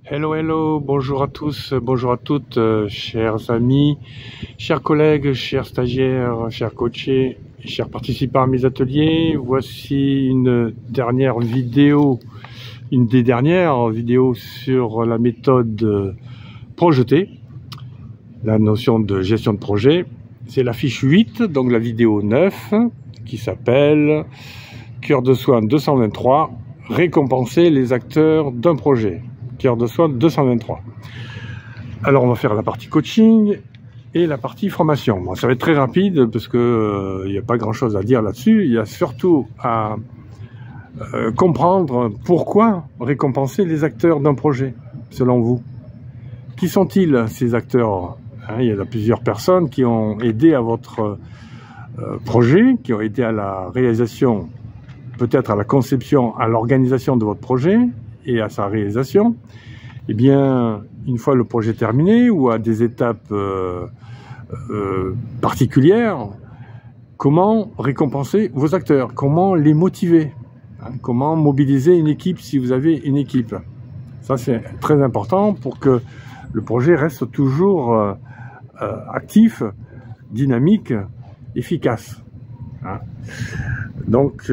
Hello, hello, bonjour à tous, bonjour à toutes, chers amis, chers collègues, chers stagiaires, chers coachés, chers participants à mes ateliers. Voici une dernière vidéo, une des dernières vidéos sur la méthode projetée, la notion de gestion de projet. C'est la fiche 8, donc la vidéo 9, qui s'appelle Cœur de soin 223, récompenser les acteurs d'un projet. Cœur de soin 223. Alors on va faire la partie coaching et la partie formation. Bon, ça va être très rapide parce que il n'y a pas grand chose à dire là-dessus. Il y a surtout à comprendre pourquoi récompenser les acteurs d'un projet, selon vous. Qui sont-ils ces acteurs? Il y a plusieurs personnes qui ont aidé à votre projet, qui ont aidé à la réalisation, peut-être à la conception, à l'organisation de votre projet et à sa réalisation. Eh bien, une fois le projet terminé ou à des étapes particulières, comment récompenser vos acteurs? Comment les motiver? Comment mobiliser une équipe si vous avez une équipe? Ça, c'est très important pour que le projet reste toujours actif, dynamique, efficace. Donc,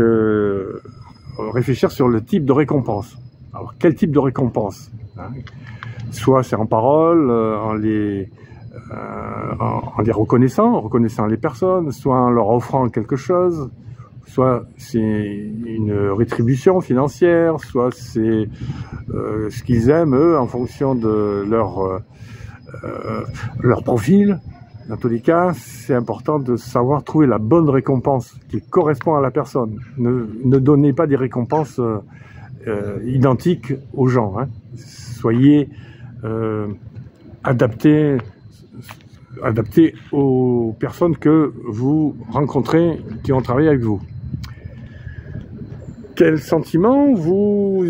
réfléchir sur le type de récompense. Alors, quel type de récompense? Soit c'est en parole, en les reconnaissant les personnes, soit en leur offrant quelque chose, soit c'est une rétribution financière, soit c'est ce qu'ils aiment, eux, en fonction de leur profil. Dans tous les cas, c'est important de savoir trouver la bonne récompense qui correspond à la personne. Ne donnez pas des récompenses identiques aux gens. Soyez adaptés aux personnes que vous rencontrez, qui ont travaillé avec vous. Quel sentiment vous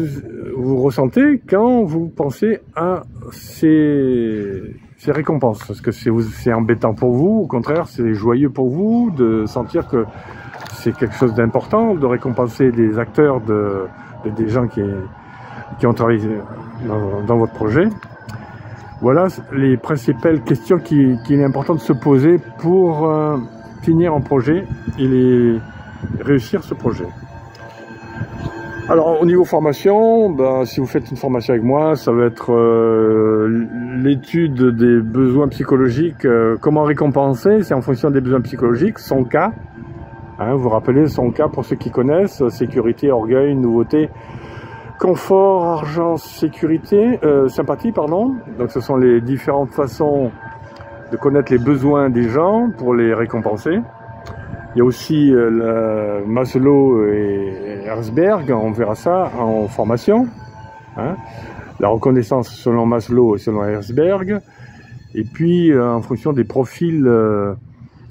ressentez quand vous pensez à ces récompenses? Est-ce que c'est embêtant pour vous? Au contraire, c'est joyeux pour vous de sentir que c'est quelque chose d'important de récompenser des acteurs, des gens qui ont travaillé dans votre projet? Voilà les principales questions qu'il est important de se poser pour finir un projet et réussir ce projet. Alors au niveau formation, si vous faites une formation avec moi, ça va être l'étude des besoins psychologiques. Comment récompenser? C'est en fonction des besoins psychologiques, son cas. Vous vous rappelez son cas pour ceux qui connaissent, sécurité, orgueil, nouveauté, confort, argent, sécurité, sympathie, pardon. Donc ce sont les différentes façons de connaître les besoins des gens pour les récompenser. Il y a aussi Maslow et Herzberg, on verra ça en formation. La reconnaissance selon Maslow et selon Herzberg. Et puis en fonction des profils de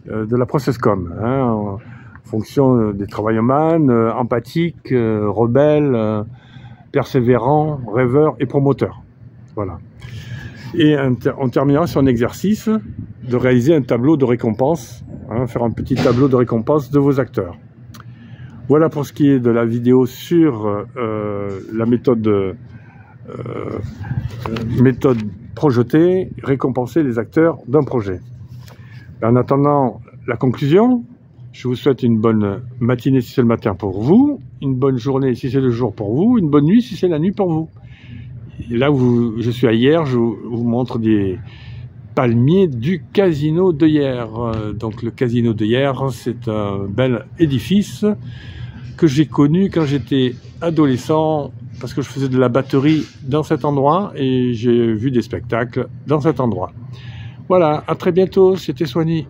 la ProcessCom. En fonction des travaillomans, empathiques, rebelles, persévérants, rêveurs et promoteurs. Voilà. Et on terminera sur un exercice de réaliser un tableau de récompense, faire un petit tableau de récompense de vos acteurs. Voilà pour ce qui est de la vidéo sur la méthode projetée, récompenser les acteurs d'un projet. En attendant la conclusion, je vous souhaite une bonne matinée si c'est le matin pour vous, une bonne journée si c'est le jour pour vous, une bonne nuit si c'est la nuit pour vous. Et là où je suis à Hyères, je vous montre des palmiers du casino de Hyères. Donc le casino de Hyères, c'est un bel édifice que j'ai connu quand j'étais adolescent, parce que je faisais de la batterie dans cet endroit et j'ai vu des spectacles dans cet endroit. Voilà, à très bientôt, c'était Soigny.